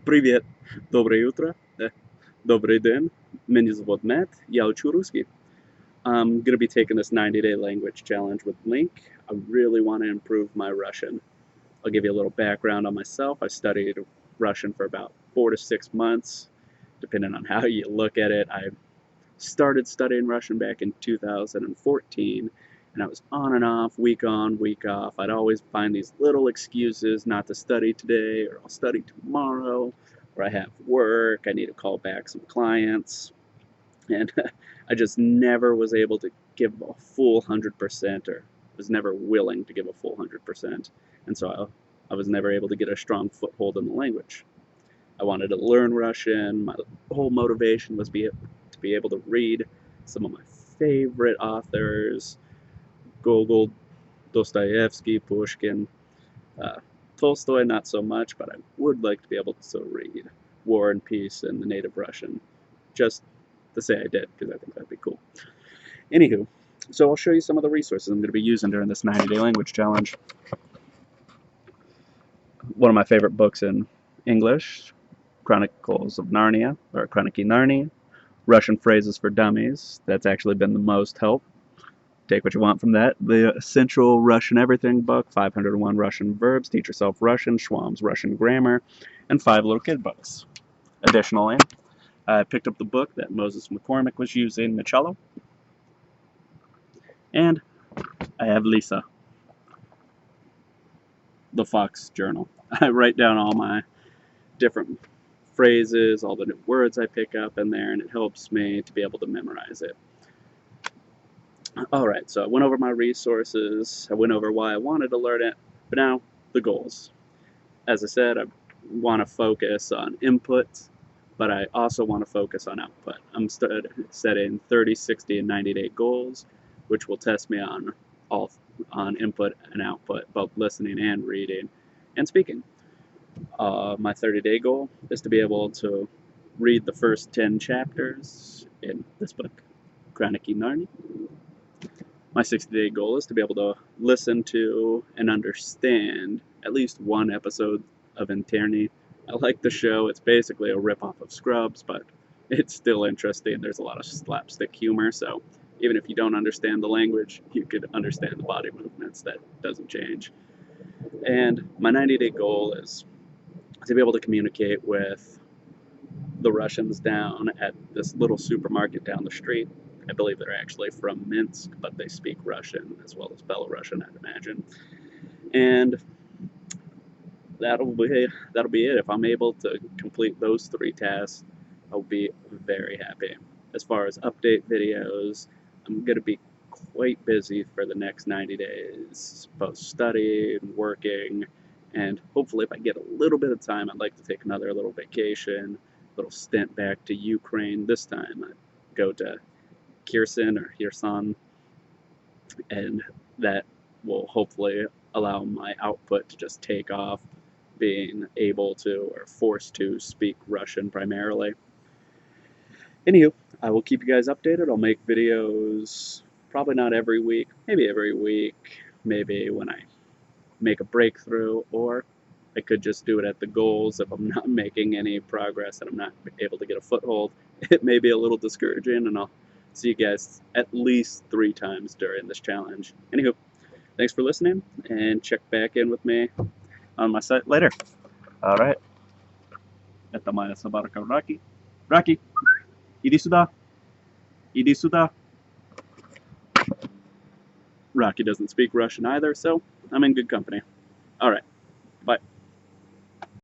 Привет, доброе утро, добрый день. Меня зовут Mэтт, я учу русский. I'm gonna be taking this 90-day language challenge with Link. I really want to improve my Russian. I'll give you a little background on myself. I studied Russian for about 4 to 6 months, depending on how you look at it. I started studying Russian back in 2014, and I was on, week off. I'd always find these little excuses not to study today, or I'll study tomorrow, or I have work, I need to call back some clients, and I just never was able to give a full 100%, or was never willing to give a full 100%, and so I was never able to get a strong foothold in the language. I wanted to learn Russian. My whole motivation was to be able to read some of my favorite authors: Gogol, Dostoevsky, Pushkin, uh, Tolstoy, not so much, but I would like to be able to read War and Peace in the native Russian, just to say I did, because I think that'd be cool. Anywho, so I'll show you some of the resources I'm going to be using during this 90-day language challenge. One of my favorite books in English, Chronicles of Narnia, or Chroniky Narnia. Russian Phrases for Dummies. That's actually been the most help. Take what you want from that. The Essential Russian Everything book, 501 Russian Verbs, Teach Yourself Russian, Schwalm's Russian Grammar, and 5 little kid books. Additionally, I picked up the book that Moses McCormick was using, Начало, and I have Lisa, the Fox Journal. I write down all my different phrases, all the new words I pick up in there, and it helps me to be able to memorize it. Alright, so I went over my resources, I went over why I wanted to learn it, but now the goals. As I said, I want to focus on input, but I also want to focus on output. I'm setting 30, 60, and 90-day goals, which will test me on input and output, both listening and reading and speaking. My 30-day goal is to be able to read the first 10 chapters in this book, Chroniky Narnia. My 60-day goal is to be able to listen to and understand at least one episode of Interni. I like the show. It's basically a ripoff of Scrubs, but it's still interesting. There's a lot of slapstick humor, so even if you don't understand the language, you could understand the body movements. That doesn't change. And my 90-day goal is to be able to communicate with the Russians down at this little supermarket down the street. I believe they're actually from Minsk, but they speak Russian as well as Belarusian, I'd imagine. And that'll be it. If I'm able to complete those 3 tasks, I'll be very happy. As far as update videos, I'm going to be quite busy for the next 90 days, both studying, working, and hopefully if I get a little bit of time, I'd like to take another little vacation, little stint back to Ukraine. This time I'd go to Kherson, and that will hopefully allow my output to just take off, being able to, or forced to, speak Russian primarily. Anywho, I will keep you guys updated. I'll make videos probably not every week, maybe every week, maybe when I make a breakthrough, or I could just do it at the goals if I'm not making any progress and I'm not able to get a foothold. It may be a little discouraging, and I'll see you guys at least 3 times during this challenge. Anywho, thanks for listening, and check back in with me on my site later. Alright. Это моя собака Раки. Раки, иди сюда. Иди сюда. Rocky doesn't speak Russian either, so I'm in good company. Alright, bye.